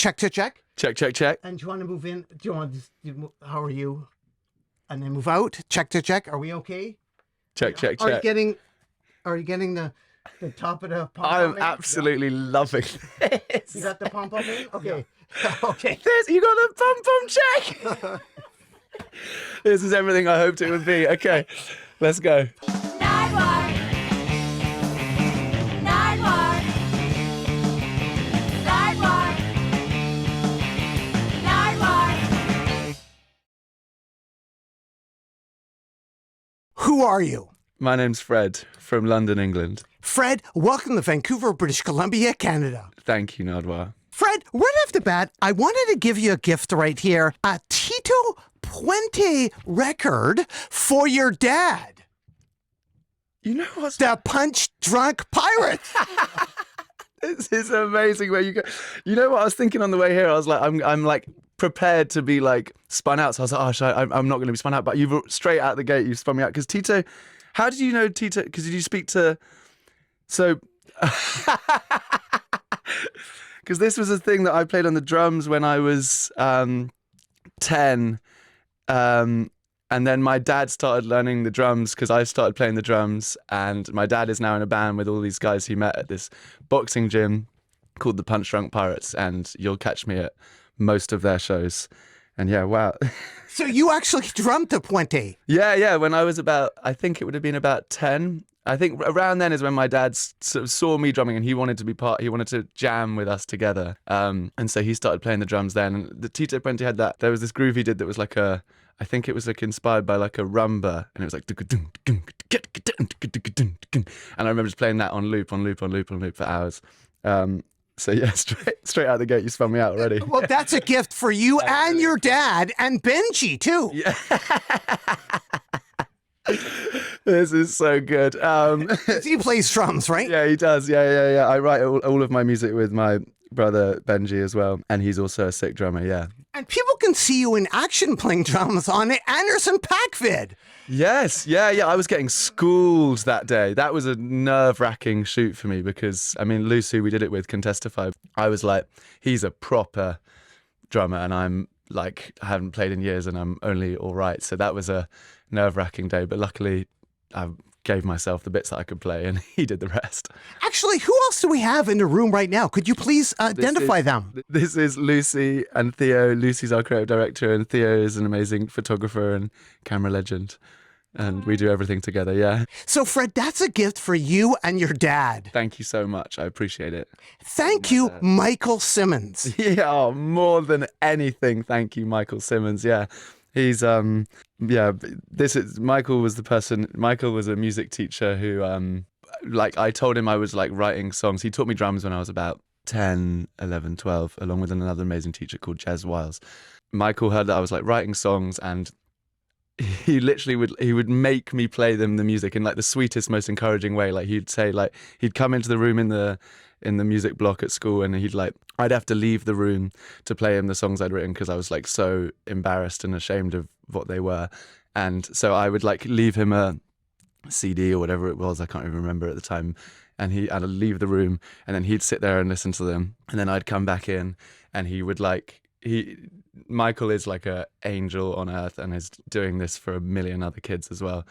check. Check, check, check. And do you want to move in? Do you want to, how are you? And then move out. Check. Are we okay? Check, check, check. Are you getting the top of the pom-pom? I am absolutely loving this. You got the pom-pom in? Okay. Yeah. Okay. You got the pom-pom check. This is everything I hoped it would be. Okay, let's go. Nardwuar. Nardwuar. Nardwuar. Nardwuar. Who are you? My name's Fred from London, England. Fred, welcome to Vancouver, British Columbia, Canada. Thank you, Nardwuar. Fred, right off the bat, I wanted to give you a gift right here. A Tito Puente record for your dad. You know what's... The Punch Drunk Pirates. This is amazing where you go. You know what I was thinking on the way here? I was like, I'm like prepared to be like spun out. So I was like, oh, I'm not going to be spun out. But you've straight out the gate, you spun me out. Because Tito, how did you know Tito? Because did you speak to... So... Because this was a thing that I played on the drums when I was 10. And then my dad started learning the drums because I started playing the drums. And my dad is now in a band with all these guys he met at this boxing gym called the Punch Drunk Pirates. And you'll catch me at most of their shows. And yeah, wow. So you actually drummed the Puente? Yeah. When I was about, I think it would have been about 10. I think around then is when my dad sort of saw me drumming and he wanted to be he wanted to jam with us together. And so he started playing the drums then. And the Tito Puente had that, there was this groove he did that was like I think it was like inspired by like a rumba. And it was like, and I remember just playing that on loop for hours. So yeah, straight out the gate, you spun me out already. Well, that's a gift for you and your dad and Benji too. Yeah. This is so good. He plays drums, right? Yeah, he does. Yeah. I write all of my music with my brother Benji as well, and he's also a sick drummer. Yeah. And people can see you in action playing drums on the Anderson Paak vid. Yes, yeah. I was getting schooled that day. That was a nerve-wracking shoot for me because, I mean, Luce, who we did it with, can testify. I was like, he's a proper drummer, and I'm like, I haven't played in years, and I'm only all right. So that was a nerve-wracking day, but luckily I gave myself the bits that I could play and he did the rest. Actually, who else do we have in the room right now? Could you please identify them? This is Lucy and Theo. Lucy's our creative director and Theo is an amazing photographer and camera legend. And we do everything together, yeah. So, Fred, that's a gift for you and your dad. Thank you so much. I appreciate it. Thank you, Michael Simmons. Yeah, more than anything, thank you, Michael Simmons. Yeah, he's, Michael was a music teacher who, I told him I was, writing songs. He taught me drums when I was about 10, 11, 12, along with another amazing teacher called Jez Wiles. Michael heard that I was, writing songs and he literally would make me play them the music in the sweetest, most encouraging way. He'd say he'd come into the room in the music block at school and I'd have to leave the room to play him the songs I'd written because I was so embarrassed and ashamed of what they were. And so I would leave him a CD or whatever it was, I can't even remember at the time. And I'd leave the room and then he'd sit there and listen to them. And then I'd come back in and he would Michael is like an angel on earth and is doing this for a million other kids as well.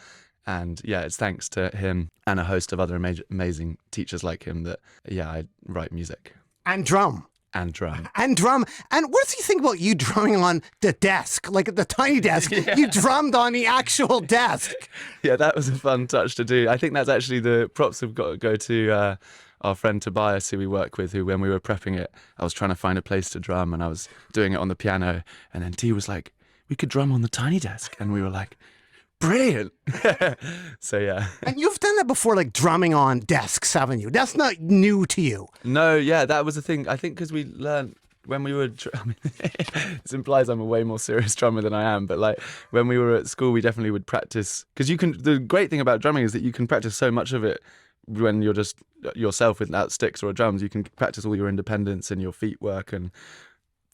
And yeah, it's thanks to him and a host of other amazing teachers like him that, I write music. And drum. And drum. And drum. And what does he think about you drumming on the desk, like the tiny desk? Yeah. You drummed on the actual desk. Yeah, that was a fun touch to do. I think that's actually the props have got to go to our friend Tobias, who we work with, who when we were prepping it, I was trying to find a place to drum and I was doing it on the piano. And then T was like, we could drum on the tiny desk. And we were like, brilliant. So yeah. And you've done that before, drumming on desks, haven't you? That's not new to you. No, yeah, that was a thing. I think because we learned when we were, this implies I'm a way more serious drummer than I am, but when we were at school, we definitely would practice. Because the great thing about drumming is that you can practice so much of it when you're just yourself without sticks or drums. You can practice all your independence and your feet work and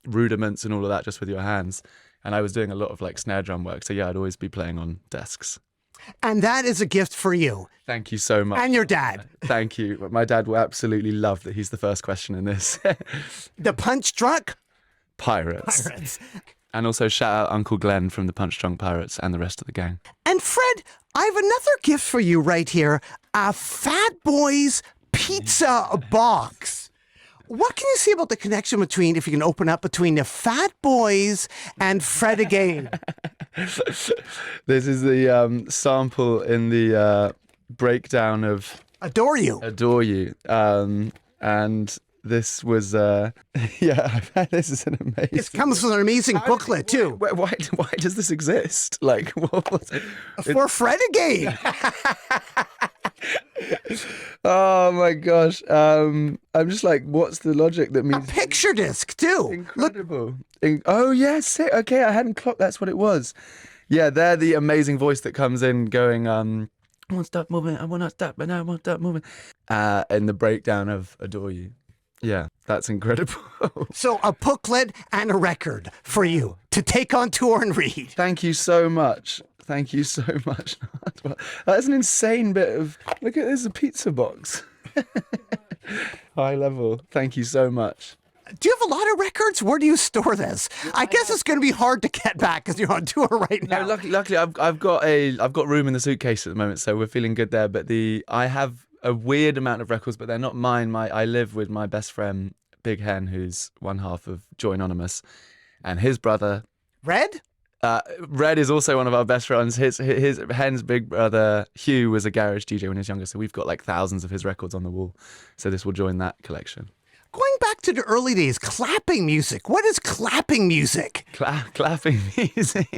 rudiments and all of that just with your hands. And I was doing a lot of snare drum work. So yeah, I'd always be playing on desks. And that is a gift for you. Thank you so much. And your dad. Thank you. My dad will absolutely love that he's the first question in this. The Punch Drunk Pirates. Pirates. And also shout out Uncle Glenn from the Punch Drunk Pirates and the rest of the gang. And Fred, I have another gift for you right here. A Fat Boys pizza box. What can you say about the connection between, if you can open up, between the Fat Boys and Fred again? This is the sample in the breakdown of Adore you. Adore You. And this was, yeah, this is an amazing... This comes with an amazing booklet, too. Why does this exist? Like, what? For Fred again. Oh my gosh. I'm just like, what's the logic that A means... picture disc, too. Incredible. Oh, yes. Okay, I hadn't clocked that's what it was. Yeah, they're the amazing voice that comes in going, I won't stop moving, I will not stop, but now I won't stop moving. In the breakdown of Adore You. Yeah, that's incredible. So a booklet and a record for you to take on tour and read. Thank you so much. Thank you so much. That's an insane bit of... Look at this, a pizza box. High level. Thank you so much. Do you have a lot of records? Where do you store this? I guess it's going to be hard to get back because you're on tour right now. No, luckily, I've got room in the suitcase at the moment, so we're feeling good there. But I have a weird amount of records, but they're not mine. I live with my best friend Big Hen, who's one half of Joy Anonymous, and his brother Red? Red is also one of our best friends. His Hen's big brother Hugh was a garage DJ when he was younger, so we've got like thousands of his records on the wall. So this will join that collection. Going back to the early days, clapping music. What is clapping music? Clapping music.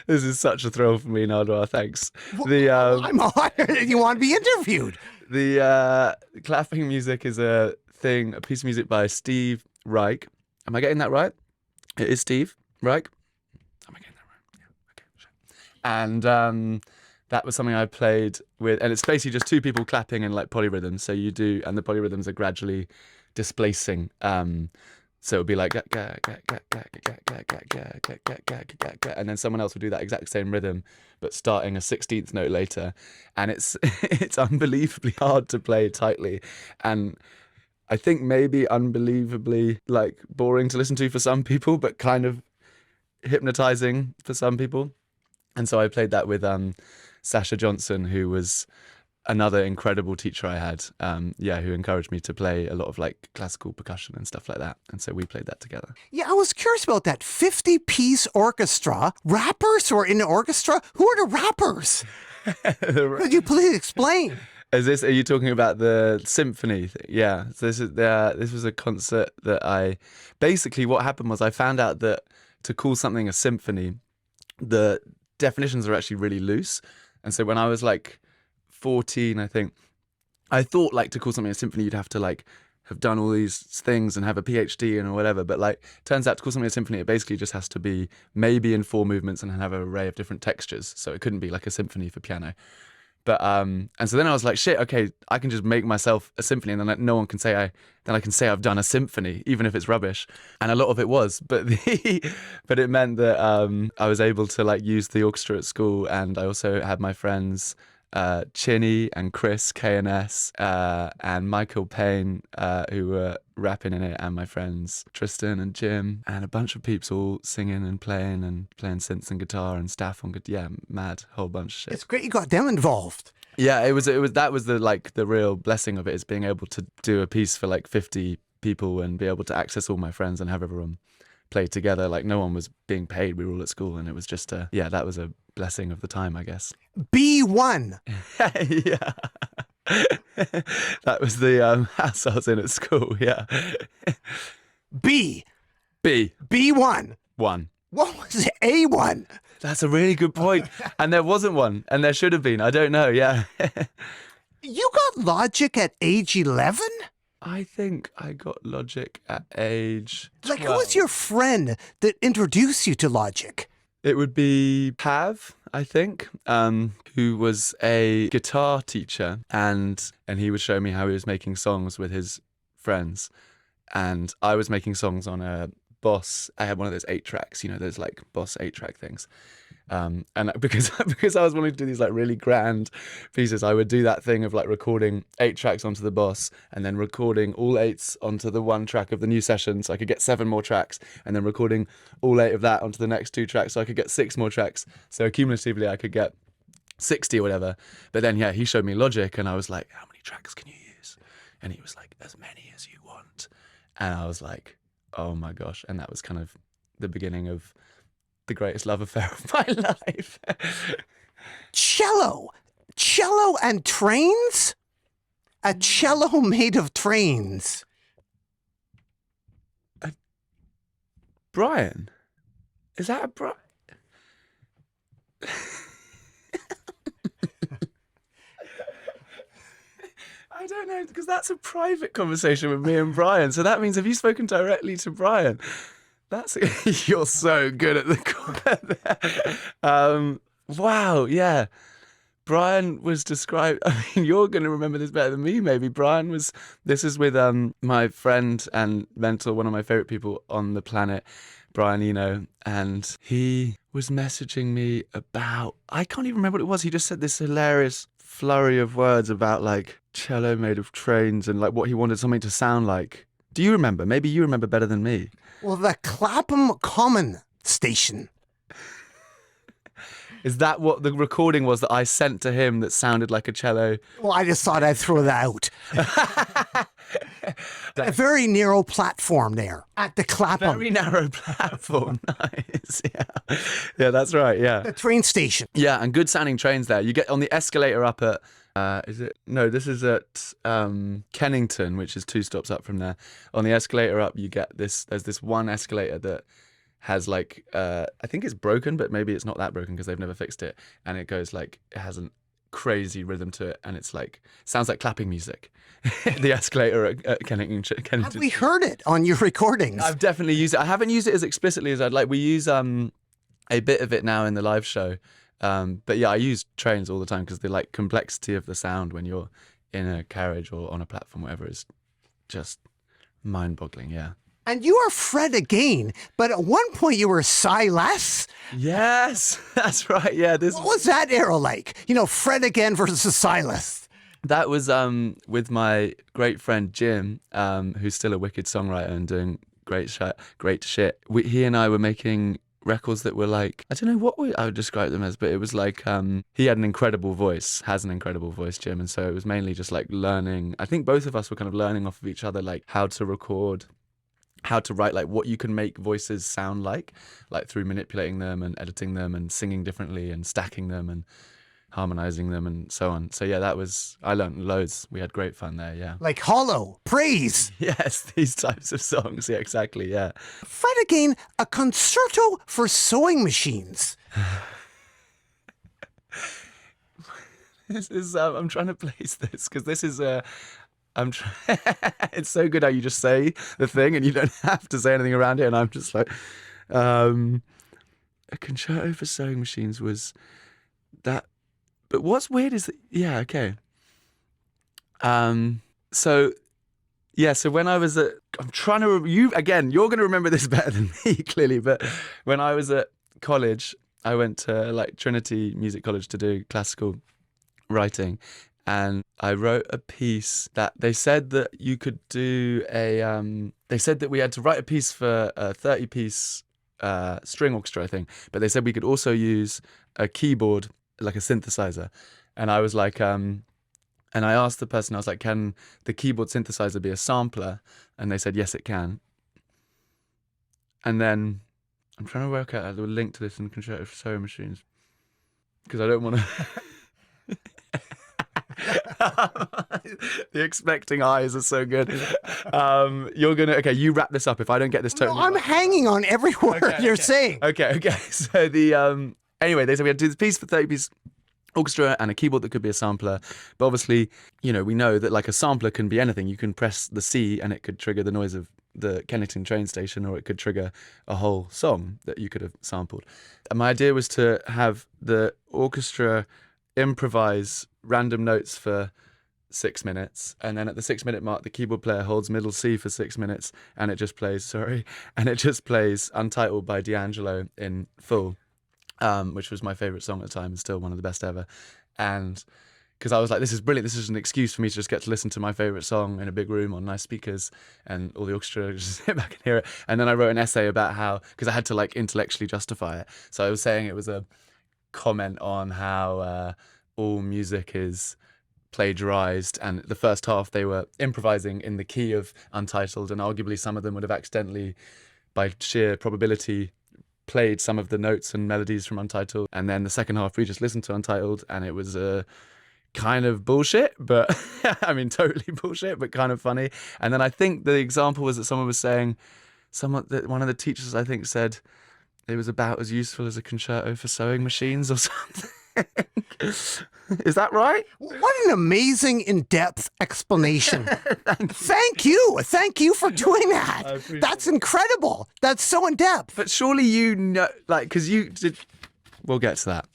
This is such a thrill for me, Nardwuar. Thanks. I'm honored you want to be interviewed. The clapping music is a piece of music by Steve Reich. Am I getting that right? It is Steve Reich. Am I getting that right? Yeah. Okay. Sure. And that was something I played with, and it's basically just two people clapping in like polyrhythms. So you do, and the polyrhythms are gradually displacing. So it would be like, and then someone else would do that exact same rhythm, but starting a 16th note later. And it's unbelievably hard to play tightly. And I think maybe unbelievably like boring to listen to for some people, but kind of hypnotizing for some people. And so I played that with Sasha Johnson, who was another incredible teacher I had, who encouraged me to play a lot of like classical percussion and stuff like that. And so we played that together. Yeah, I was curious about that 50-piece orchestra. Rappers who are in the orchestra? Who are the rappers? Could you please explain? Are you talking about the symphony thing? Yeah. So this was a concert that basically what happened was I found out that to call something a symphony, the definitions are actually really loose. And so when I was like 14, I think, I thought like to call something a symphony, you'd have to like have done all these things and have a PhD and or whatever. But like, turns out to call something a symphony, it basically just has to be maybe in 4 movements and have an array of different textures. So it couldn't be like a symphony for piano. But and so then I was like, shit, okay, I can just make myself a symphony, and then like, no one can say I can say I've done a symphony, even if it's rubbish. And a lot of it was, but but it meant that I was able to like use the orchestra at school, and I also had my friends Chinny and Chris KNS and Michael Payne who were rapping in it, and my friends Tristan and Jim and a bunch of peeps all singing and playing synths and guitar and staff on good, mad whole bunch of shit. It's great you got them involved. Yeah, it was that was the real blessing of it, is being able to do a piece for like 50 people and be able to access all my friends and have everyone play together. Like no one was being paid, we were all at school, and it was just that was a blessing of the time, I guess. B1. Yeah. That was the house I was in at school, yeah. B. B1. What was A1? That's a really good point. And there wasn't one, and there should have been. I don't know, yeah. You got Logic at age 11? I think I got Logic at age 12. Like, who was your friend that introduced you to Logic? It would be Pav, I think, who was a guitar teacher, and he would show me how he was making songs with his friends. And I was making songs on a Boss. I had one of those 8 tracks, those like Boss 8-track things. And because I was wanting to do these like really grand pieces, I would do that thing of like recording 8 tracks onto the Boss and then recording all 8s onto the 1 track of the new session, so I could get 7 more tracks, and then recording all 8 of that onto the next 2 tracks, so I could get 6 more tracks. So cumulatively, I could get 60 or whatever. But then he showed me Logic, and I was like, how many tracks can you use? And he was like, as many as you want. And I was like, oh my gosh. And that was kind of the beginning of the greatest love affair of my life. Cello and trains? A cello made of trains. Brian? Is that a Brian? I don't know, because that's a private conversation with me and Brian. So that means, have you spoken directly to Brian? You're so good at the corner. Wow, yeah. Brian was described. I mean, you're going to remember this better than me, maybe. This is with my friend and mentor, one of my favorite people on the planet, Brian Eno, and he was messaging me about, I can't even remember what it was. He just said this hilarious flurry of words about like cello made of trains and like what he wanted something to sound like. Do you remember? Maybe you remember better than me. Well, the Clapham Common Station. Is that what the recording was that I sent to him that sounded like a cello? Well, I just thought I'd throw that out. A very narrow platform there at the Clapham. Very narrow platform. Nice. Yeah, that's right. Yeah. The train station. Yeah, and good sounding trains there. You get on the escalator up at, is it? No, this is at Kennington, which is 2 stops up from there. On the escalator up, you get this, there's this one escalator that has like, I think it's broken, but maybe it's not that broken because they've never fixed it. And it goes like, it has a crazy rhythm to it. And it's like, sounds like clapping music. The escalator at Kennington. Have we heard it on your recordings? I've definitely used it. I haven't used it as explicitly as I'd like. We use a bit of it now in the live show. But yeah, I use trains all the time because the like complexity of the sound when you're in a carriage or on a platform, whatever, is just mind-boggling. Yeah. And you are Fred again, but at one point you were Silas. Yes, that's right. Yeah, What was that era like? You know, Fred again versus Silas. That was with my great friend Jim, who's still a wicked songwriter and doing great shit. He and I were making records that were like, I don't know what I would describe them as, but it was like he had an incredible voice, has an incredible voice, Jim, and so it was mainly just like learning. I think both of us were kind of learning off of each other, like how to record, how to write, like what you can make voices sound like through manipulating them and editing them and singing differently and stacking them and harmonizing them and so on. So yeah, I learned loads. We had great fun there. Yeah. Like Hollow, Praise. Yes, these types of songs. Yeah, exactly. Yeah. Fred again, a concerto for sewing machines. This is, I'm trying to place this because this is it's so good how you just say the thing and you don't have to say anything around it. And I'm just like, a concerto for sewing machines was that. But what's weird is that, yeah, okay. So when I was I'm trying to, you're going to remember this better than me, clearly. But when I was at college, I went to like Trinity Music College to do classical writing. And I wrote a piece that they said that you could do they said that we had to write a piece for a 30-piece string orchestra, I think. But they said we could also use a keyboard, like a synthesizer. And I was like, and I asked the person, I was like, can the keyboard synthesizer be a sampler? And they said, yes, it can. And then I'm trying to work out a link to this in Concerto for Sewing Machines because I don't want to... The expecting eyes are so good. You wrap this up if I don't get this totally. No, I'm hanging on every word you're saying. Okay. So anyway, they said we had to do this piece for 30-piece orchestra and a keyboard that could be a sampler. But obviously, we know that like a sampler can be anything. You can press the C and it could trigger the noise of the Kennington train station, or it could trigger a whole song that you could have sampled. And my idea was to have the orchestra improvise random notes for 6 minutes, and then at the 6-minute mark the keyboard player holds middle C for 6 minutes and it just plays Untitled by D'Angelo in full. which was my favorite song at the time and still one of the best ever. And because I was like, this is brilliant. This is an excuse for me to just get to listen to my favorite song in a big room on nice speakers, and all the orchestra just sit back and hear it. And then I wrote an essay about how, because I had to like intellectually justify it. So I was saying it was a comment on how all music is plagiarized, and the first half they were improvising in the key of Untitled, and arguably some of them would have accidentally, by sheer probability, played some of the notes and melodies from Untitled. And then the second half we just listened to Untitled, and it was kind of bullshit, but I mean totally bullshit, but kind of funny. And then I think the example was that someone was saying, one of the teachers I think said it was about as useful as a concerto for sewing machines or something. Is that right? What an amazing in-depth explanation. Thank you. Thank you for doing that. That's incredible. That's so in-depth. But surely you know, like, because you did. We'll get to that.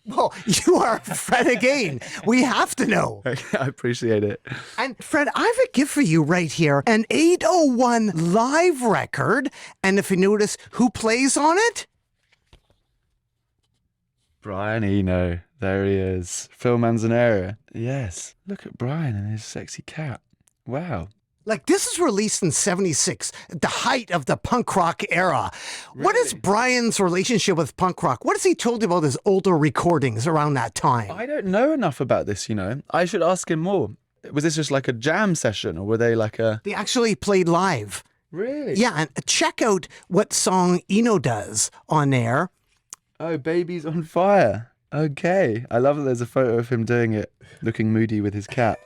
Well, you are Fred again. We have to know. I appreciate it. And Fred, I have a gift for you right here. An 801 live record. And if you notice who plays on it? Brian Eno. There he is. Phil Manzanera. Yes. Look at Brian and his sexy cat. Wow. Like, this is released in 76, the height of the punk rock era. Really? What is Brian's relationship with punk rock? What has he told you about his older recordings around that time? I don't know enough about this, you know. I should ask him more. Was this just like a jam session, or were they like a... They actually played live. Really? Yeah, and check out what song Eno does on there. Oh, Baby's on Fire. Okay. I love that there's a photo of him doing it, looking moody with his cat.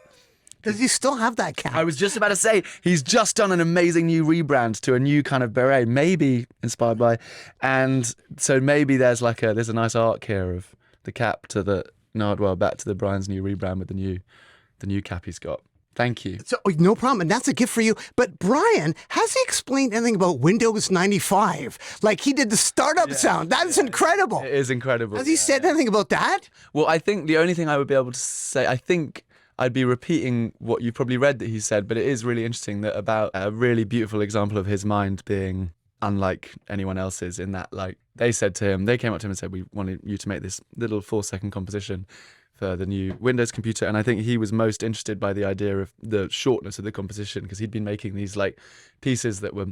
Does he still have that cat? I was just about to say, he's just done an amazing new rebrand to a new kind of beret, maybe inspired by, and so maybe there's a nice arc here of the cap to the Nardwuar back to the Brian's new rebrand with the new cap he's got. Thank you. So, no problem, and that's a gift for you. But Brian, has he explained anything about Windows 95? Like, he did the startup sound. That is incredible. It is incredible. Has he said anything about that? Well, I think the only thing I would be able to say, I think I'd be repeating what you probably read that he said, but it is really interesting that about a really beautiful example of his mind being unlike anyone else's, in that, like, they said to him, they came up to him and said, we wanted you to make this little 4-second composition for the new Windows computer. And I think he was most interested by the idea of the shortness of the composition, because he'd been making these like pieces that were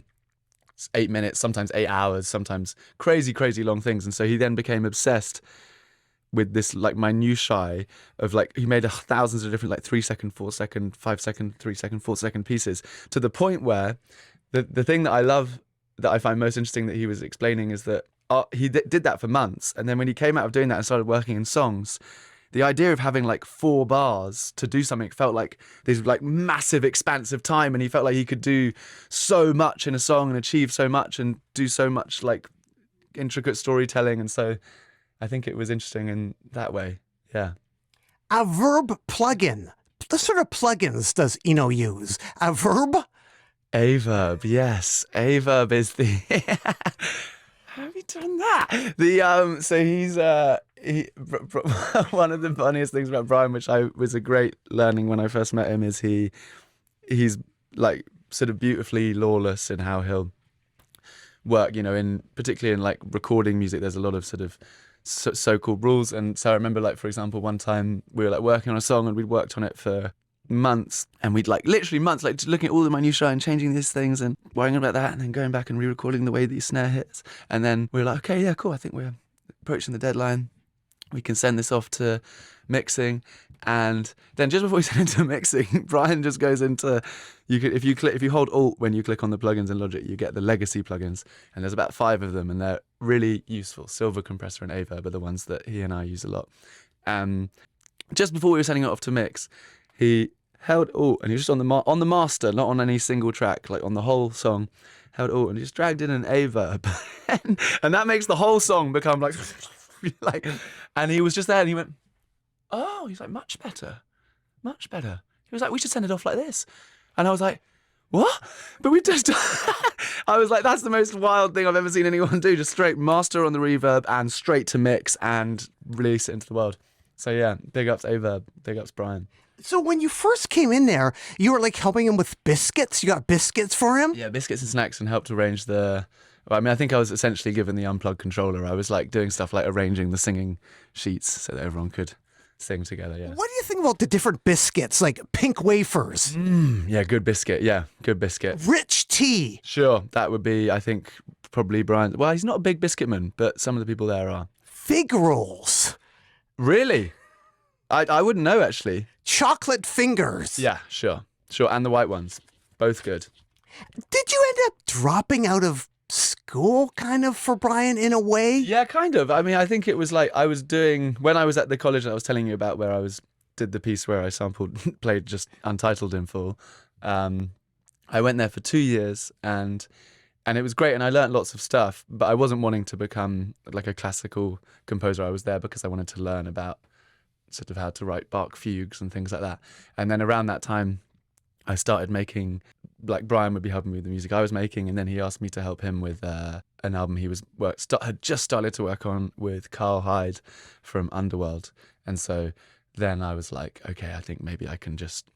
8 minutes, sometimes 8 hours, sometimes crazy, crazy long things. And so he then became obsessed with this like minutiae of, like, he made thousands of different like 3-second, 4-second, 5-second, 3-second, 4-second pieces, to the point where the thing that I love, that I find most interesting that he was explaining, is that he did that for months. And then when he came out of doing that and started working in songs, the idea of having like 4 bars to do something felt like this like massive expanse of time, and he felt like he could do so much in a song and achieve so much and do so much like intricate storytelling. And so I think it was interesting in that way. Yeah. A verb plugin. What sort of plugins does Eno use? A verb? A verb, yes. A verb is the... How have you done that? So he's one of the funniest things about Brian, which was a great learning when I first met him, is he's like sort of beautifully lawless in how he'll work, you know, particularly in like recording music. There's a lot of sort of so-called rules. And so I remember, like, for example, one time we were like working on a song and we'd worked on it for months, and we'd like literally months, like just looking at all the minutiae and changing these things and worrying about that, and then going back and re-recording the way that your snare hits. And then we were like, okay, yeah, cool, I think we're approaching the deadline, we can send this off to mixing. And then just before we send it to mixing, Brian just goes into, if you hold Alt when you click on the plugins in Logic, you get the legacy plugins, and there's about 5 of them, and they're really useful. Silver Compressor and Averb are the ones that he and I use a lot. Just before we were sending it off to mix, he held Alt, and he was just on the master, not on any single track, like on the whole song, held Alt, and he just dragged in an Averb, and that makes the whole song become like, and he was just there, and he went, oh, he's like, much better. He was like, we should send it off like this. And I was like, what? But we just, I was like, that's the most wild thing I've ever seen anyone do, just straight master on the reverb and straight to mix and release it into the world. So yeah, big ups Averb, big ups Brian. So when you first came in there, you were like helping him with biscuits? You got biscuits for him? Yeah, biscuits and snacks, and helped arrange the I mean, I think I was essentially given the unplugged controller. I was like doing stuff like arranging the singing sheets so that everyone could sing together. Yeah. What do you think about the different biscuits, like pink wafers, Yeah, good biscuit. Yeah, good biscuit. rich tea, Sure, that would be, I think, probably Brian. Well, he's not a big biscuit man, but some of the people there are. fig rolls, Really? I wouldn't know, actually. chocolate fingers? Yeah, sure. Sure, and the white ones. Both good. Did you end up dropping out of school, kind of, for Brian, in a way? Yeah, kind of. I mean, I think it was like I was doing, when I was at the college that I was telling you about where did the piece where I sampled, played just Untitled in full. I went there for 2 years and it was great and I learned lots of stuff, but I wasn't wanting to become like a classical composer. I was there because I wanted to learn about sort of how to write Bach fugues and things like that. And then around that time, I started making, like Brian would be helping me with the music I was making, and then he asked me to help him with an album he had just started to work on with Carl Hyde from Underworld. And so then I was like, okay, I think maybe I can just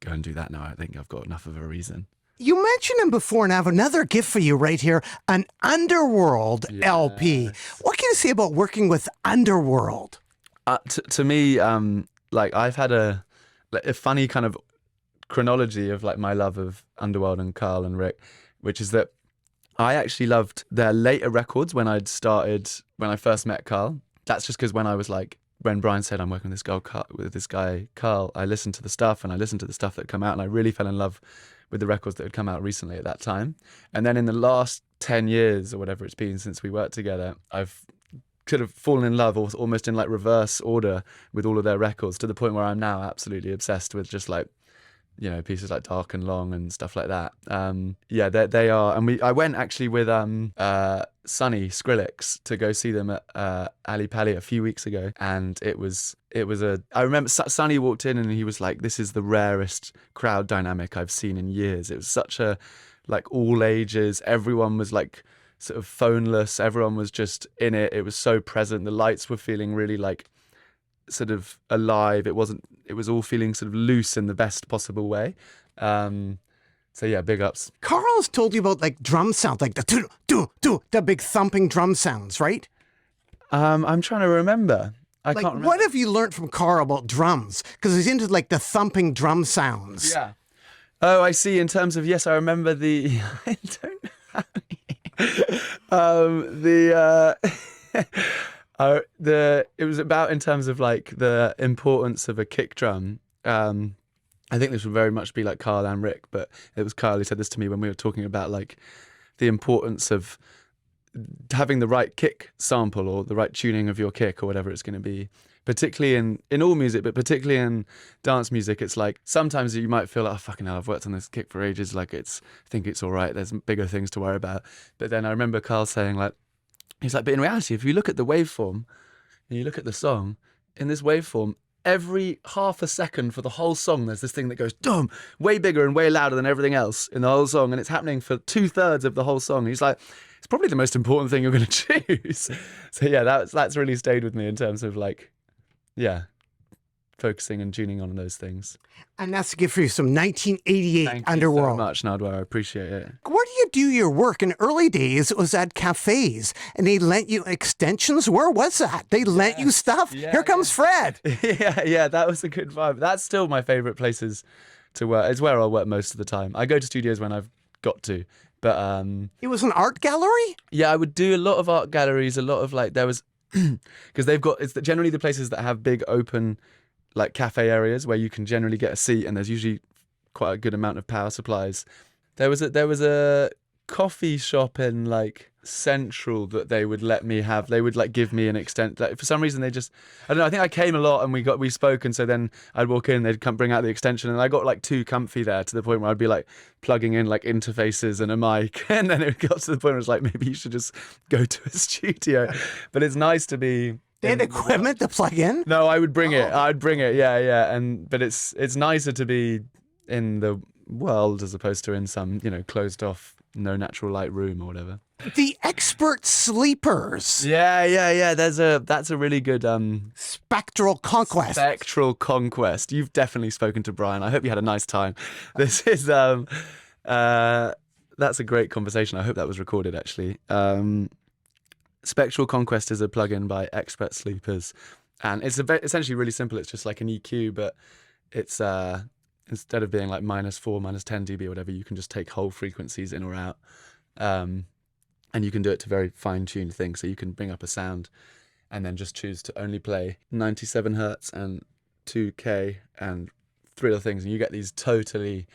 go and do that now. I think I've got enough of a reason. You mentioned him before, and I have another gift for you right here, an Underworld LP. What can you say about working with Underworld? To me, like I've had a funny kind of chronology of like my love of Underworld and Carl and Rick, which is that I actually loved their later records when I first met Carl. That's just because when Brian said I'm working with this guy Carl, I listened to the stuff and I listened to the stuff that had come out and I really fell in love with the records that had come out recently at that time. And then in the last 10 years or whatever it's been since we worked together, I've could have fallen in love almost in like reverse order with all of their records, to the point where I'm now absolutely obsessed with just like, you know, pieces like Dark and Long and stuff like that. Yeah, they are. And I went actually with Sonny Skrillex to go see them at Ali Pali a few weeks ago, and I remember Sonny walked in and he was like, "This is the rarest crowd dynamic I've seen in years." It was such a like all ages. Everyone was like sort of phoneless. Everyone was just in it. It was so present. The lights were feeling really like sort of alive. It was all feeling sort of loose in the best possible way. So yeah, big ups. Carl's told you about like drum sounds, like the big thumping drum sounds, right? I'm trying to remember. I Like, can't remember. what have you learned from Carl about drums? Because he's into like the thumping drum sounds. Yeah. Oh, I see. In terms of, yes, I remember the. I don't have any. It was about in terms of like the importance of a kick drum. I think this would very much be like Carl and Rick, but it was Carl who said this to me when we were talking about like the importance of having the right kick sample or the right tuning of your kick or whatever it's going to be, particularly in all music, but particularly in dance music. It's like sometimes you might feel like, oh, fucking hell, I've worked on this kick for ages, like I think it's all right, there's bigger things to worry about. But then I remember Carl saying like, he's like, but in reality, if you look at the waveform and you look at the song, in this waveform, every half a second for the whole song, there's this thing that goes dum, way bigger and way louder than everything else in the whole song, and it's happening for 2/3 of the whole song. He's like, it's probably the most important thing you're going to choose. So yeah, that's really stayed with me in terms of like, yeah, focusing and tuning on those things. And that's a gift for you, some 1988 Thank Underworld. you so much, Nardwuar. I appreciate it. Where do you do your work? In early days, it was at cafes, and they lent you extensions. Where was that? They lent you stuff? Yeah, Here comes Fred. Yeah, that was a good vibe. That's still my favorite places to work. It's where I'll work most of the time. I go to studios when I've got to, but It was an art gallery? yeah, I would do a lot of art galleries, a lot of like, there was, because generally the places that have big open like cafe areas where you can generally get a seat and there's usually quite a good amount of power supplies. There was a coffee shop in like Central that they would let me have. They would like give me an extent. Like, for some reason they just, I don't know, I think I came a lot and we spoke, and so then I'd walk in, they'd come bring out the extension, and I got like too comfy there to the point where I'd be like plugging in like interfaces and a mic, and then it got to the point where it's like, maybe you should just go to a studio. But it's nice to be. They had equipment to plug in? No, I would bring it. I'd bring it. Yeah. But it's nicer to be in the world as opposed to in some, closed off, no natural light room or whatever. The Expert Sleepers. Yeah. That's a really good Spectral Conquest. Spectral Conquest. You've definitely spoken to Brian. I hope you had a nice time. This is that's a great conversation. I hope that was recorded, actually. Spectral Conquest is a plugin by Expert Sleepers, and it's essentially really simple. It's just like an EQ, but it's instead of being like -4, -10 dB or whatever, you can just take whole frequencies in or out, and you can do it to very fine-tuned things. So you can bring up a sound and then just choose to only play 97 hertz and 2K and 3 other things, and you get these totally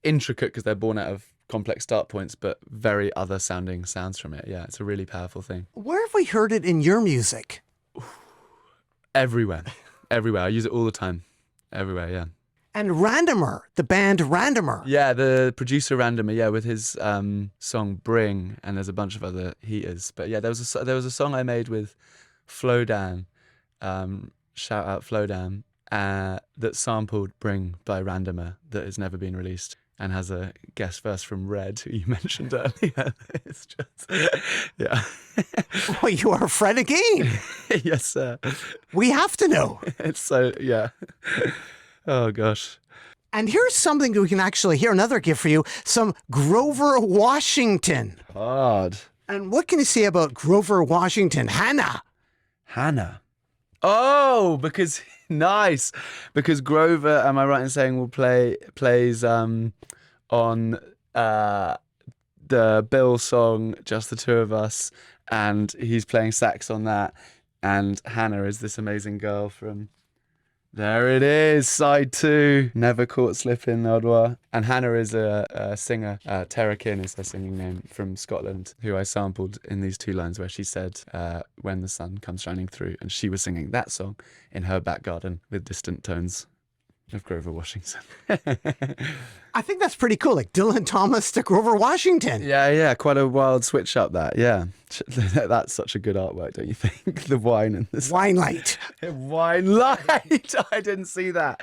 intricate, because they're born out of complex start points, but very other sounding sounds from it. Yeah, it's a really powerful thing. Where have we heard it in your music? Everywhere. Everywhere. I use it all the time. Everywhere, yeah. And Randomer, the band Randomer. Yeah, the producer Randomer, yeah, with his song Bring, and there's a bunch of other heaters. But yeah, there was a song I made with Flowdan, shout out Flowdan, that sampled Bring by Randomer, that has never been released, and has a guest verse from Red, who you mentioned earlier. It's just, yeah. Well, you are Fred again. Yes, sir. We have to know. It's so, yeah. Oh, gosh. And here's something we can actually hear, another gift for you, some Grover Washington. Hard. And what can you say about Grover Washington? Hannah. Oh, nice. Because Grover, am I right in saying, plays on the Bill song, Just the Two of Us, and he's playing sax on that. And Hannah is this amazing girl from... There it is, side 2. Never Caught Slipping, Nardwuar. And Hannah is a singer. Tara Kinn is her singing name, from Scotland, who I sampled in these 2 lines where she said, when the sun comes shining through. And she was singing that song in her back garden with distant tones of Grover Washington. I think that's pretty cool, like Dylan Thomas to Grover Washington. Yeah, quite a wild switch up that, yeah. That's such a good artwork, don't you think? The wine and the... Wine light. Wine light! I didn't see that.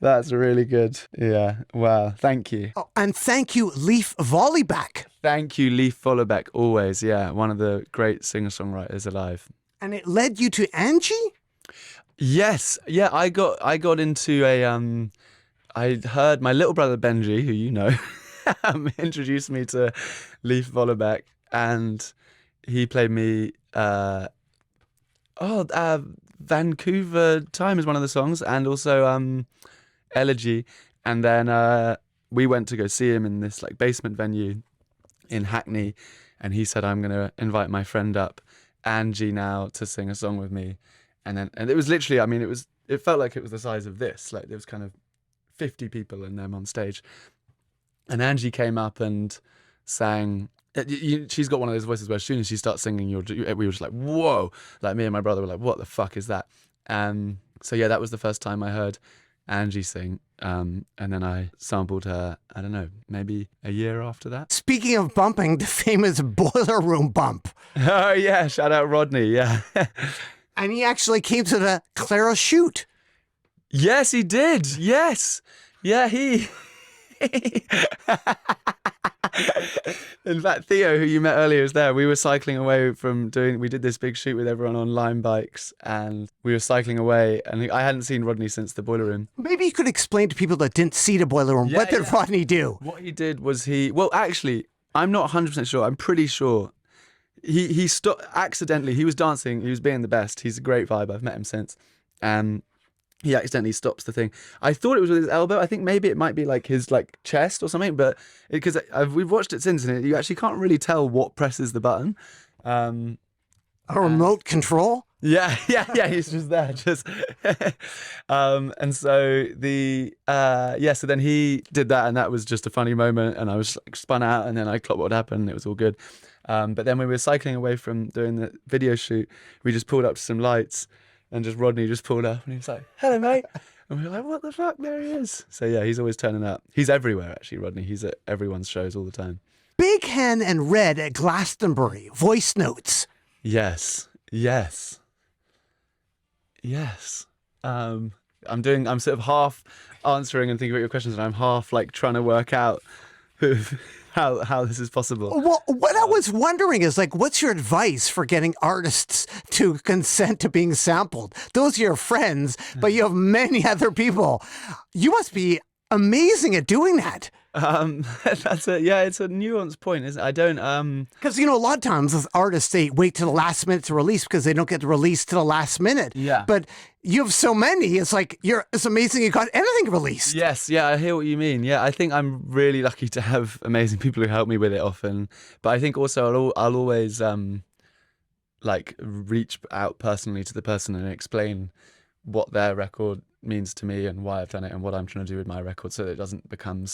That's really good. Yeah, wow, thank you. Oh, and thank you, Leaf Volleyback. Thank you, Leaf Volleyback, always, yeah. One of the great singer-songwriters alive. And it led you to Angie? Yes, yeah, I got into a... I heard my little brother Benji, who you know, introduced me to Leaf Volleyback, and he played me Vancouver Time is one of the songs, and also Elegy. And then we went to go see him in this like basement venue in Hackney, and he said, I'm gonna invite my friend up, Angie, now to sing a song with me. And it was literally, I mean, it felt like it was the size of this, like there was kind of 50 people and them on stage. And Angie came up and sang. She's got one of those voices where as soon as she starts singing, we were just like, whoa. Like me and my brother were like, what the fuck is that? So yeah, that was the first time I heard Angie sing. And then I sampled her, I don't know, maybe a year after that. Speaking of bumping, the famous Boiler Room bump. Oh yeah, shout out Rodney, yeah. And he actually came to the Clara shoot. Yes, he did. Yes. Yeah, he... In fact, Theo, who you met earlier, was there. We were cycling away we did this big shoot with everyone on Lime bikes, and we were cycling away, and I hadn't seen Rodney since the Boiler Room. Maybe you could explain to people that didn't see the Boiler Room, what did Rodney do? What he did was well, actually, I'm not 100% sure. I'm pretty sure. He stopped accidentally. He was dancing. He was being the best. He's a great vibe. I've met him since. He accidentally stops the thing. I thought it was with his elbow. I think maybe it might be like his like chest or something. But because we've watched it since, and you actually can't really tell what presses the button. A remote control? Yeah. He's just there, and so so then he did that, and that was just a funny moment, and I was like spun out, and then I clocked what happened, and it was all good. But then when we were cycling away from doing the video shoot, we just pulled up to some lights, and just Rodney just pulled up, and he was like, "Hello, mate," and we were like, "What the fuck?" There he is. So yeah, he's always turning up. He's everywhere, actually, Rodney. He's at everyone's shows all the time. Big Hen and Red at Glastonbury. Voice notes. Yes. I'm sort of half answering and thinking about your questions, and I'm half like trying to work out how this is possible. Well, what I was wondering is like, what's your advice for getting artists to consent to being sampled? Those are your friends, but you have many other people. You must be amazing at doing that. That's it's a nuanced point, isn't it? I don't. Because, a lot of times with artists, they wait to the last minute to release because they don't get to release to the last minute. Yeah. But you have so many. It's like, it's amazing you got anything released. Yes, yeah, I hear what you mean. Yeah, I think I'm really lucky to have amazing people who help me with it often. But I think also I'll always like reach out personally to the person and explain what their record means to me and why I've done it and what I'm trying to do with my record, so that it doesn't become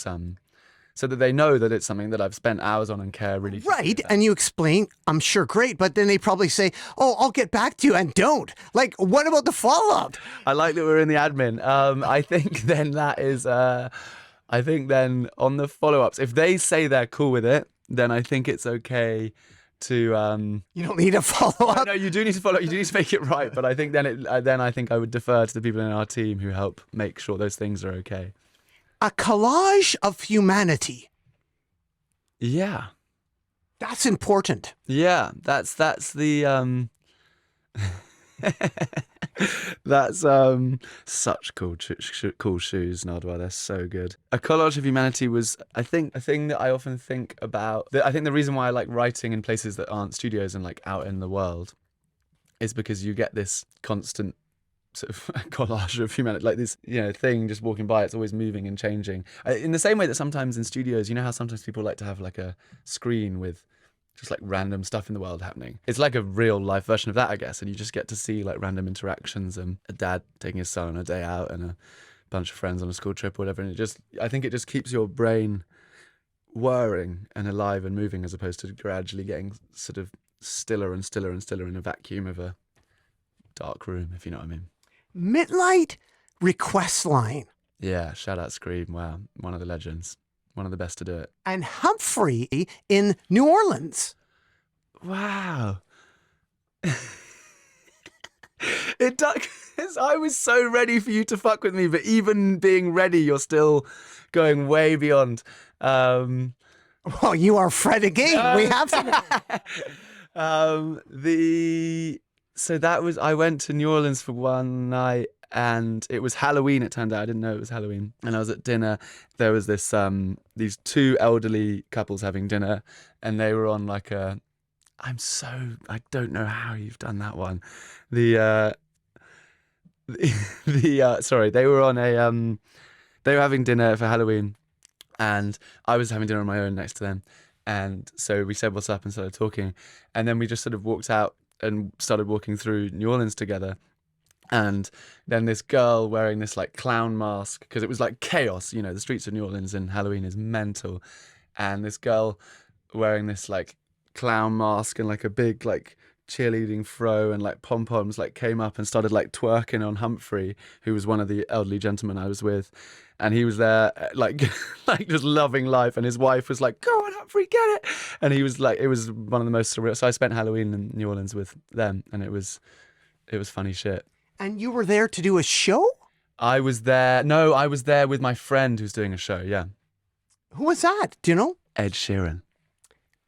so that they know that it's something that I've spent hours on and care really deeply Right. about. And you explain, I'm sure, great. But then they probably say, oh, I'll get back to you, and don't. Like, what about the follow-up? I like that we're in the admin. I think then that is. I think then on the follow-ups, if they say they're cool with it, then I think it's okay to. You don't need a follow-up. No, you do need to follow. You do need to make it right. But I think then I think I would defer to the people in our team who help make sure those things are okay. A collage of humanity. Yeah, That's important. yeah. That's the. That's such cool cool shoes, Nardwuar. They're so good. A collage of humanity was, I think, a thing that I often think about. I think the reason why I like writing in places that aren't studios and like out in the world is because you get this constant sort of collage of humanity, like this thing just walking by. It's always moving and changing. In the same way that sometimes in studios, you know how sometimes people like to have like a screen with just like random stuff in the world happening. It's like a real life version of that, I guess. And you just get to see like random interactions and a dad taking his son on a day out and a bunch of friends on a school trip or whatever. And I think it just keeps your brain whirring and alive and moving, as opposed to gradually getting sort of stiller and stiller and stiller in a vacuum of a dark room, if you know what I mean. Midnight request line. Yeah, shout out Scream. Wow, one of the legends. One of the best to do it. And Humphrey in New Orleans. Wow. It does. I was so ready for you to fuck with me, but even being ready, you're still going way beyond. Well, you are Fred again. We have some. So that was, I went to New Orleans for one night and it was Halloween, it turned out. I didn't know it was Halloween. And I was at dinner. There was this these two elderly couples having dinner, and they were on like I don't know how you've done that one. Sorry, they were on they were having dinner for Halloween, and I was having dinner on my own next to them. And so we said what's up and started talking, and then we just sort of walked out and started walking through New Orleans together. And then this girl wearing this like clown mask, because it was like chaos, the streets of New Orleans and Halloween is mental. And this girl wearing this like clown mask and like a big like cheerleading fro and like pom-poms like came up and started like twerking on Humphrey, who was one of the elderly gentlemen I was with. And he was there like like just loving life, and his wife was like, go on Humphrey, get it. And he was like, it was one of the most surreal. So I spent Halloween in New Orleans with them, and it was funny shit. And you were there to do a show? I was there with my friend who's doing a show, yeah. Who was that? Do you know? Ed Sheeran.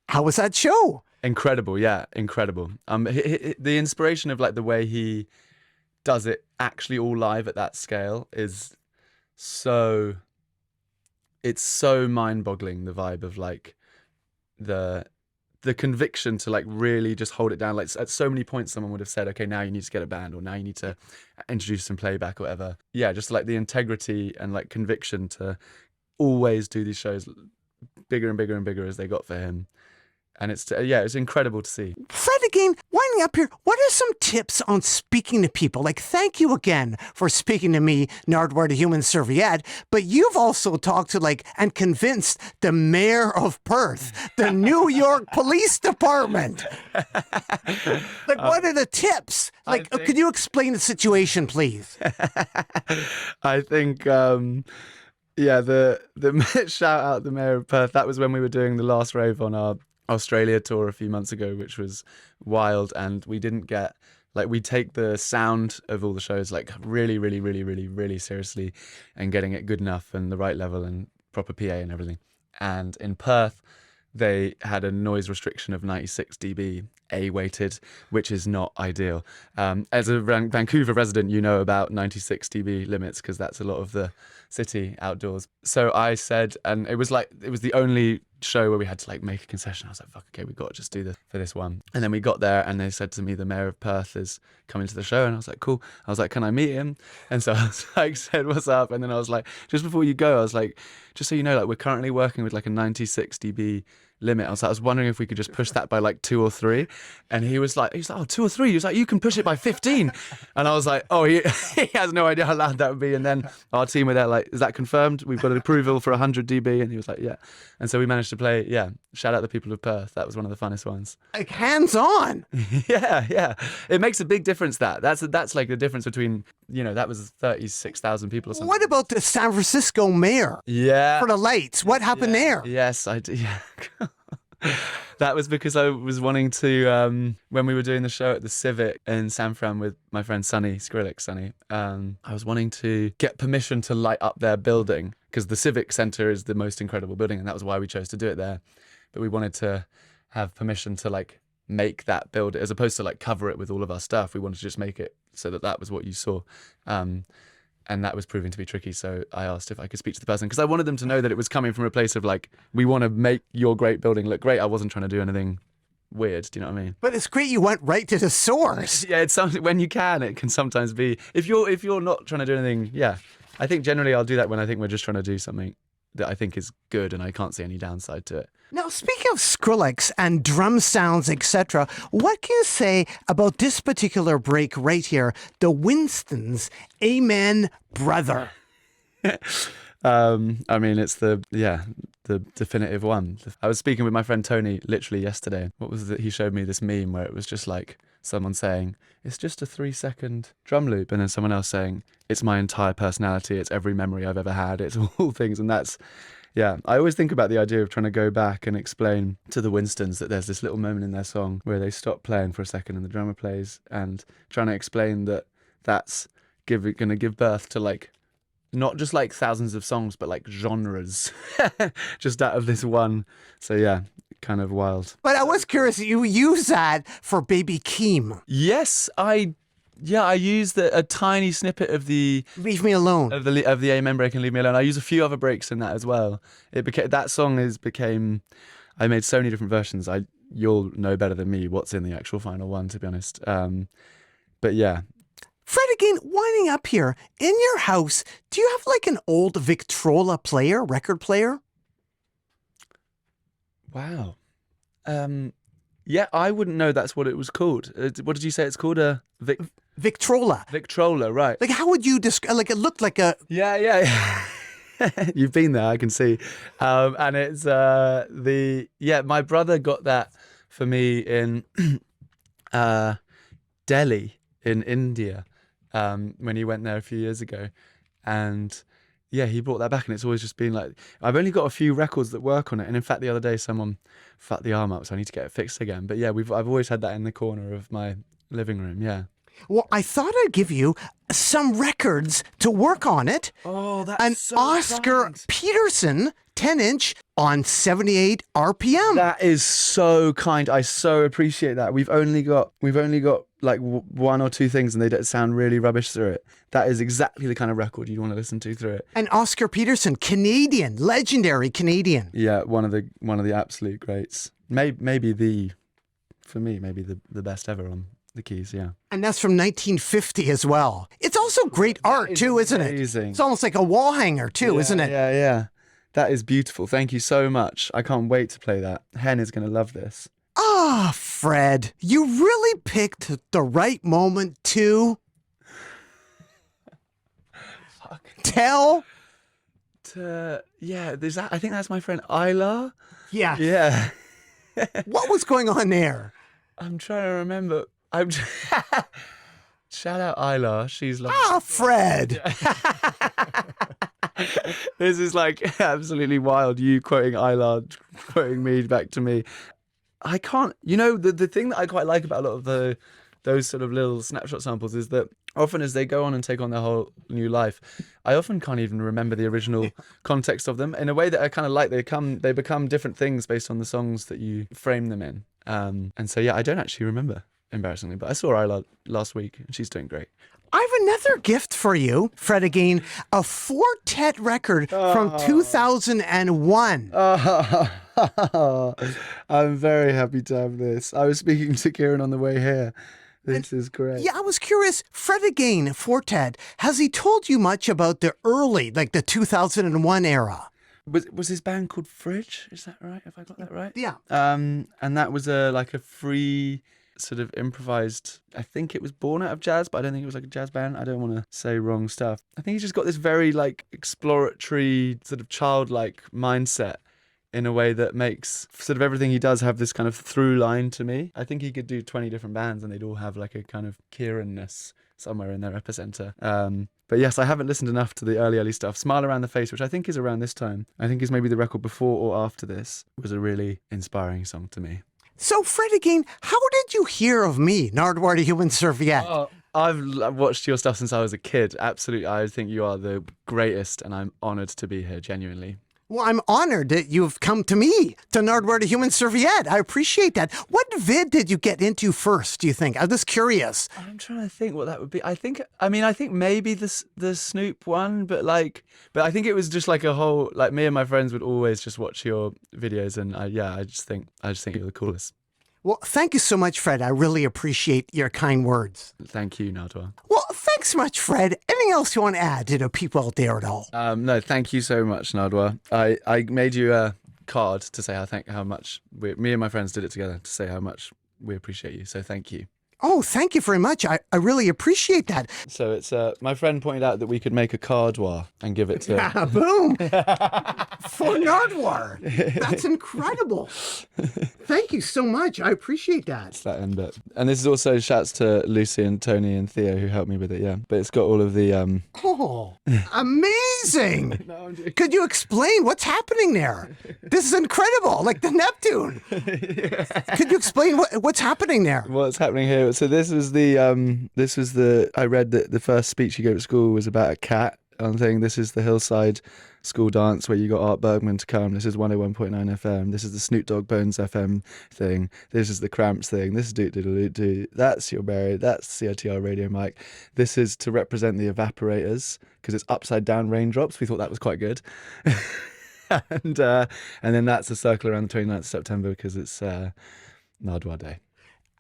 How was that show? Incredible, yeah, incredible. The inspiration of like the way he does it actually all live at that scale is it's so mind-boggling, the vibe of like the conviction to like really just hold it down. Like at so many points someone would have said, okay, now you need to get a band, or now you need to introduce some playback or whatever. Yeah, just like the integrity and like conviction to always do these shows bigger and bigger and bigger as they got for him. And it's incredible to see. Fred, again, winding up here, what are some tips on speaking to people? Like, thank you again for speaking to me, Nardwuar, the Human Serviette, but you've also talked to, like, and convinced the mayor of Perth, the New York Police Department. Like, what are the tips? Like, could you explain the situation, please? I think, the shout out the mayor of Perth. That was when we were doing the last rave on our Australia tour a few months ago, which was wild. And we didn't get, like, we take the sound of all the shows like really, really, really, really, really seriously, and getting it good enough and the right level and proper PA and everything. And in Perth, they had a noise restriction of 96 dB, A-weighted, which is not ideal. As a Vancouver resident, you know about 96 dB limits because that's a lot of the city outdoors. So I said, and it was the only show where we had to like make a concession. I was like, fuck, okay, we got to just do this for this one. And then we got there and they said to me, the mayor of Perth is coming to the show. And I was like, cool. I was like, can I meet him? And so I was like, said, what's up? And then I was like, just before you go, I was like, just so you know, like we're currently working with like a 96 dB limit. I was wondering if we could just push that by like 2 or 3. And he was like, oh, 2 or 3. He was like, you can push it by 15. And I was like, oh, he has no idea how loud that would be. And then our team were there like, is that confirmed? We've got an approval for 100 dB. And he was like, yeah. And so we managed to play, yeah, shout out the people of Perth. That was one of the funnest ones. Like hands-on. Yeah. It makes a big difference that's like the difference between, that was 36,000 people or something. What about the San Francisco mayor? Yeah. For the lights. What happened there? Yes, I did. Yeah. That was because I was wanting to, when we were doing the show at the Civic in San Fran with my friend Sonny, Skrillex Sonny, I was wanting to get permission to light up their building because the Civic Centre is the most incredible building and that was why we chose to do it there. But we wanted to have permission to like make that build as opposed to like cover it with all of our stuff. We wanted to just make it so that was what you saw. And that was proving to be tricky. So I asked if I could speak to the person because I wanted them to know that it was coming from a place of like, we want to make your great building look great. I wasn't trying to do anything weird. Do you know what I mean? But it's great you went right to the source. Yeah, it's something when you can, it can sometimes be, if you're not trying to do anything, yeah. I think generally I'll do that when I think we're just trying to do something that I think is good and I can't see any downside to it. Now, speaking of Skrillex and drum sounds, etc., what can you say about this particular break right here, the Winston's Amen Brother? I mean, it's the definitive one. I was speaking with my friend Tony literally yesterday. What was it? He showed me this meme where it was just like someone saying, it's just a 3-second drum loop. And then someone else saying, it's my entire personality. It's every memory I've ever had. It's all things. And that's, yeah, I always think about the idea of trying to go back and explain to the Winstons that there's this little moment in their song where they stop playing for a second and the drummer plays and trying to explain that that's going to give birth to like, not just like thousands of songs, but like genres just out of this one. So yeah, kind of wild. But I was curious, you use that for Baby Keem. Yes, I used a tiny snippet of the Leave Me Alone. of the Amen break and Leave Me Alone. I use a few other breaks in that as well. That song became. I made so many different versions. You'll know better than me what's in the actual final one, to be honest. But yeah. Fred, again, winding up here, in your house, do you have like an old Victrola record player? Wow. Yeah, I wouldn't know that's what it was called. What did you say it's called? Victrola. Victrola, right. Like, how would you describe, like, it looked like a... Yeah. You've been there, I can see. And it's my brother got that for me in Delhi in India when he went there a few years ago. And yeah, he brought that back and it's always just been like, I've only got a few records that work on it. And in fact, the other day, someone fucked the arm up, so I need to get it fixed again. But yeah, I've always had that in the corner of my living room, yeah. Well, I thought I'd give you some records to work on it. Oh, that's An so Oscar kind. Peterson 10-inch on 78 RPM. That is so kind. I so appreciate that. We've only got like 1 or 2 things, and they don't sound really rubbish through it. That is exactly the kind of record you want to listen to through it. And Oscar Peterson, Canadian, legendary Canadian. Yeah, one of the absolute greats. Maybe the best ever on the keys. Yeah. And that's from 1950 as well. It's also great art too, isn't it? Amazing. It's almost like a wall hanger too, isn't it? Yeah. That is beautiful. Thank you so much. I can't wait to play that. Hen is going to love this. Ah, Fred, you really picked the right moment to tell. I think that's my friend Isla. Yeah. Yeah. What was going on there? I'm trying to remember. Shout out Isla. She's like, Ah, Fred. this is like absolutely wild. You quoting Isla, quoting me back to me. I can't, the thing that I quite like about a lot of those sort of little snapshot samples is that often as they go on and take on their whole new life, I often can't even remember the original context of them, in a way that I kind of like. They become different things based on the songs that you frame them in. And so, yeah, I don't actually remember, embarrassingly, but I saw Isla last week and she's doing great. I have another gift for you, Fred again, a quartet record from 2001. I'm very happy to have this. I was speaking to Kieran on the way here. This is great. Yeah, I was curious, Fred again, Fortet, has he told you much about the early, like the 2001 era? Was his band called Fridge? Is that right? Have I got that right? Yeah. And that was a free sort of improvised. I think it was born out of jazz, but I don't think it was like a jazz band. I don't want to say wrong stuff. I think he's just got this very like exploratory sort of childlike mindset in a way that makes sort of everything he does have this kind of through line to me. I think he could do 20 different bands and they'd all have like a kind of Kieran-ness somewhere in their epicenter. But yes, I haven't listened enough to the early stuff. Smile Around the Face, which I think is around this time, I think is maybe the record before or after this, was a really inspiring song to me. So, Fred again, how did you hear of me, Nardwuar the Human Serviette? I've watched your stuff since I was a kid. Absolutely. I think you are the greatest and I'm honoured to be here, genuinely. Well, I'm honored that you've come to me, to Nardwuar the Human Serviette. I appreciate that. What vid did you get into first, do you think? I'm just curious. I'm trying to think what that would be. I think maybe the Snoop one, but I think it was just like a whole, like me and my friends would always just watch your videos and I just think you're the coolest. Well, thank you so much, Fred. I really appreciate your kind words. Thank you, Nardwuar. Well, thanks so much, Fred. Anything else you want to add to the people out there at all? No, thank you so much, Nardwuar. I made you a card to say how much me and my friends did it together to say how much we appreciate you. So thank you. Oh, thank you very much. I really appreciate that. So it's my friend pointed out that we could make a cardwar and give it to Boom! For Nardwuar. That's incredible. Thank you so much. I appreciate that. that end bit. And this is also shouts to Lucy and Tony and Theo who helped me with it, yeah. But it's got all of the Oh, amazing! Could you explain what's happening there? This is incredible, like the Neptune. Could you explain what's happening there? what's happening here. So this was I read that the first speech you gave at school was about a cat. I'm saying this is the Hillside School Dance where you got Art Bergman to come. This is 101.9 FM. This is the Snoop Dogg Bones FM thing. This is the Cramps thing. This is Doot Doot Doot. That's your Barry. That's CRTR Radio Mike. This is to represent the evaporators because it's upside down raindrops. We thought that was quite good. and then that's a circle around the 29th of September because it's Nardwuar Day.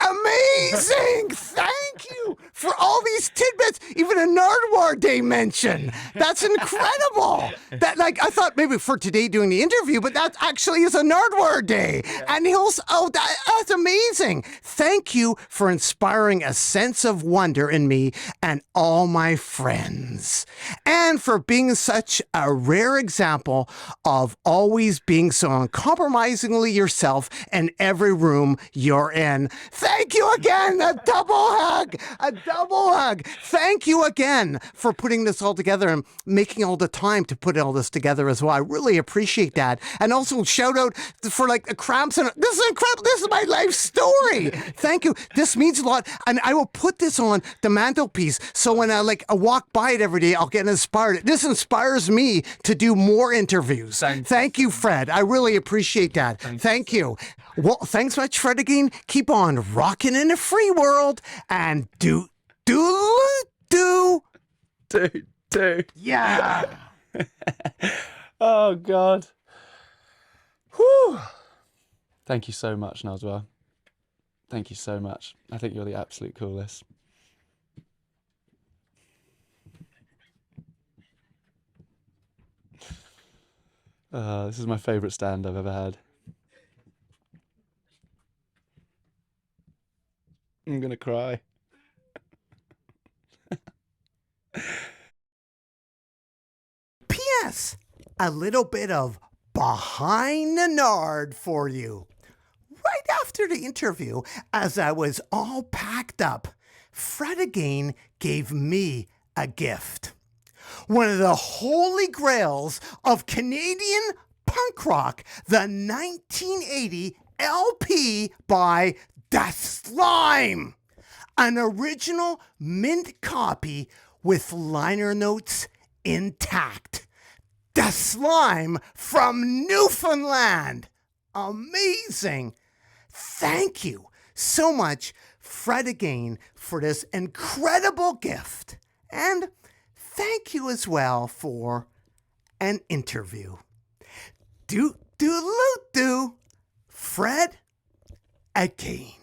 Amazing! Thank you for all these tidbits. Even a Nardwuar Day mention. That's incredible. That I thought maybe for today doing the interview, but that actually is a Nardwuar Day. Yeah. And that's amazing. Thank you for inspiring a sense of wonder in me and all my friends, and for being such a rare example of always being so uncompromisingly yourself in every room you're in. Thank you again. A double hug. Thank you again for putting this all together and making all the time to put all this together as well. I really appreciate that. And also shout out for the cramps. And this is incredible. This is my life story. Thank you. This means a lot. And I will put this on the mantelpiece. So when I walk by it every day, I'll get inspired. This inspires me to do more interviews. Thank you, Fred. I really appreciate that. Thank you. Well, thanks much, Fred again. Keep on rocking in the free world and do. Yeah. Oh, God. Whew. Thank you so much, Nardwuar. Thank you so much. I think you're the absolute coolest. This is my favourite stand I've ever had. I'm gonna cry. P.S. A little bit of behind the nard for you. Right after the interview, as I was all packed up, Fred again gave me a gift. One of the holy grails of Canadian punk rock, the 1980 LP by The Slime. An original mint copy with liner notes intact. The slime from Newfoundland. Amazing. Thank you so much, Fred, again, for this incredible gift. And thank you as well for an interview. Doot, doodaloo, Fred, again.